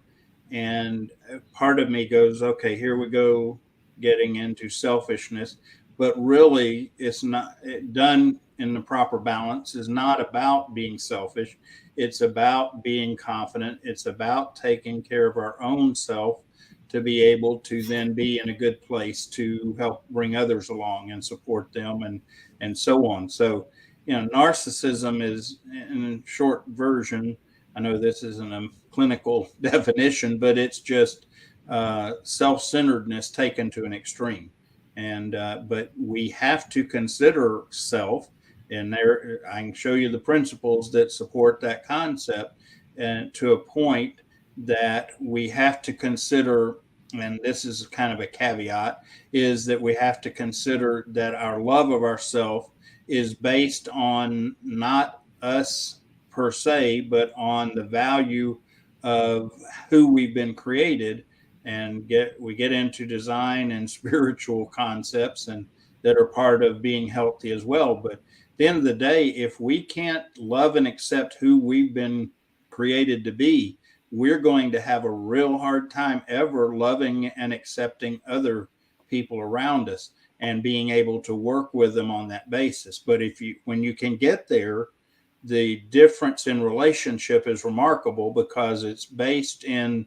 and part of me goes, okay, here we go, getting into selfishness. But really, it's not done in the proper balance, is not about being selfish. It's about being confident. It's about taking care of our own self to be able to then be in a good place to help bring others along and support them and so on. So, narcissism is, in short version, I know this isn't a clinical definition, but it's just self-centeredness taken to an extreme. And but we have to consider self, and there I can show you the principles that support that concept, and to a point that we have to consider and this is kind of a caveat, is that we have to consider that our love of ourself is based on not us per se, but on the value of who we've been created, and we get into design and spiritual concepts and that are part of being healthy as well. But at the end of the day, if we can't love and accept who we've been created to be, we're going to have a real hard time ever loving and accepting other people around us and being able to work with them on that basis. But when you can get there, the difference in relationship is remarkable because it's based in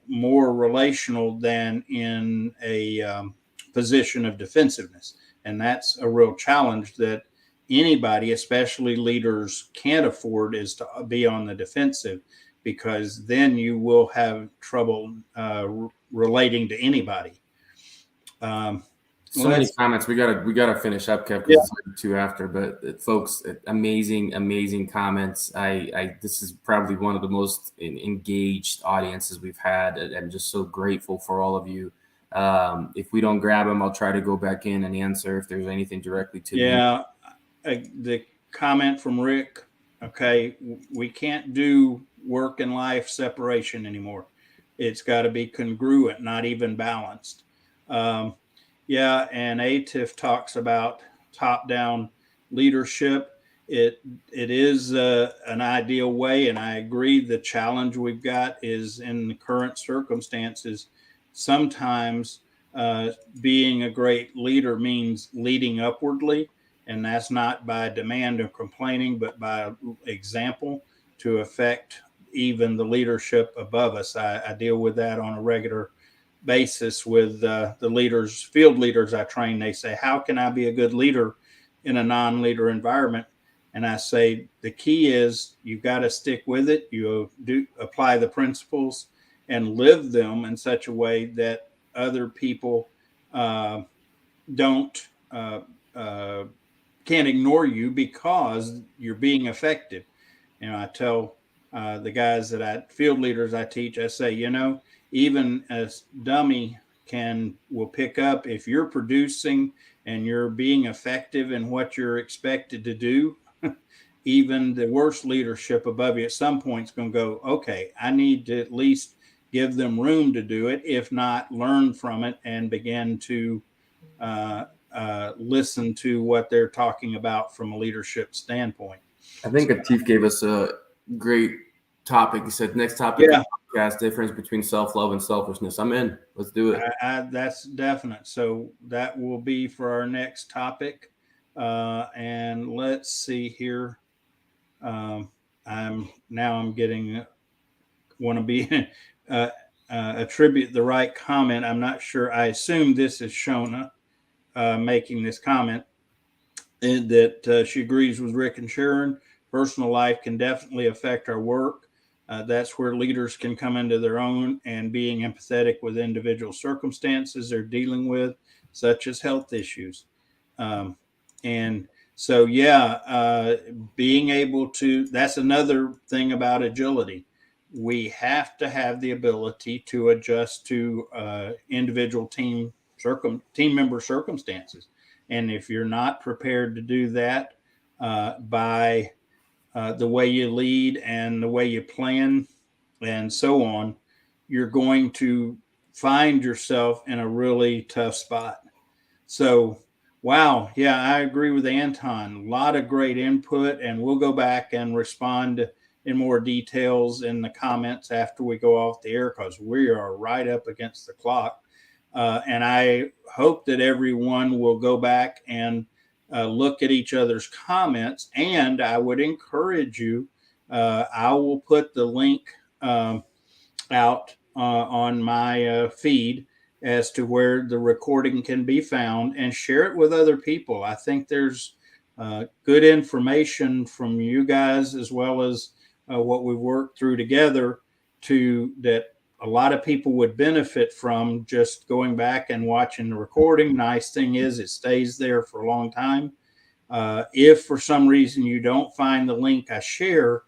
more relational than in a position of defensiveness. And that's a real challenge that anybody, especially leaders, can't afford, is to be on the defensive, because then you will have trouble relating to anybody. So many comments. We gotta finish up, Kev, because Yeah. it's like 2 after. But folks, amazing comments. I this is probably one of the most engaged audiences we've had. I'm just so grateful for all of you. If we don't grab them, I'll try to go back in and answer if there's anything directly to me. Yeah. The comment from Rick, okay, we can't do work and life separation anymore. It's got to be congruent, not even balanced. Um, yeah, and ATIF talks about top-down leadership. It is an ideal way, and I agree. The challenge we've got is in the current circumstances. Sometimes being a great leader means leading upwardly, and that's not by demand or complaining, but by example to affect even the leadership above us. I deal with that on a regular basis with the leaders, field leaders I train. They say, how can I be a good leader in a non-leader environment? And I say, the key is you've got to stick with it. You do apply the principles and live them in such a way that other people don't can't ignore you because you're being effective. I tell the guys field leaders I teach, I say, even a dummy will pick up if you're producing and you're being effective in what you're expected to do. Even the worst leadership above you at some point is going to go, okay, I need to at least give them room to do it, if not learn from it and begin to listen to what they're talking about from a leadership standpoint. I think Atif gave us a great topic. He said, next topic, Yeah, podcast, difference between self-love and selfishness. I'm in. Let's do it. that's definite. So that will be for our next topic. And let's see here. I'm getting want to be attribute the right comment. I'm not sure. I assume this is Shona making this comment, that she agrees with Rick and Sharon. Personal life can definitely affect our work. That's where leaders can come into their own and being empathetic with individual circumstances they're dealing with, such as health issues. And so, being able to, that's another thing about agility. We have to have the ability to adjust to individual team member circumstances. And if you're not prepared to do that by the way you lead and the way you plan and so on, you're going to find yourself in a really tough spot. So, wow. Yeah, I agree with Anton. A lot of great input, and we'll go back and respond in more details in the comments after we go off the air, because we are right up against the clock. And I hope that everyone will go back and look at each other's comments. And I would encourage you, I will put the link out on my feed as to where the recording can be found, and share it with other people. I think there's good information from you guys, as well as what we've worked through together, that a lot of people would benefit from just going back and watching the recording. Nice thing is it stays there for a long time. If for some reason you don't find the link I share,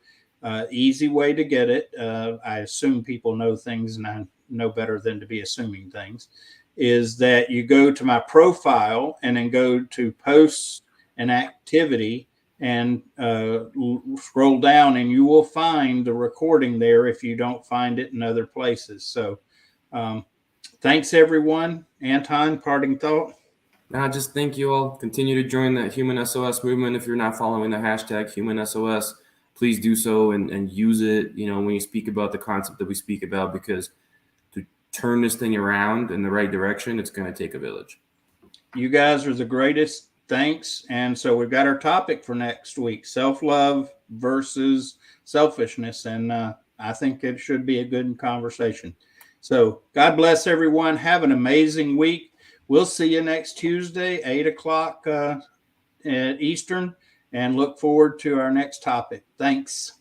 easy way to get it. I assume people know things, and I know better than to be assuming things, is that you go to my profile and then go to posts and activity and scroll down, and you will find the recording there if you don't find it in other places. So thanks, everyone. Anton, parting thought? Now, just thank you all. Continue to join that Human SOS movement. If you're not following the hashtag Human SOS, please do so and use it, when you speak about the concept that we speak about, because to turn this thing around in the right direction, it's going to take a village. You guys are the greatest. Thanks. And so we've got our topic for next week, self-love versus selfishness. And I think it should be a good conversation. So God bless everyone. Have an amazing week. We'll see you next Tuesday, 8 o'clock at Eastern, and look forward to our next topic. Thanks.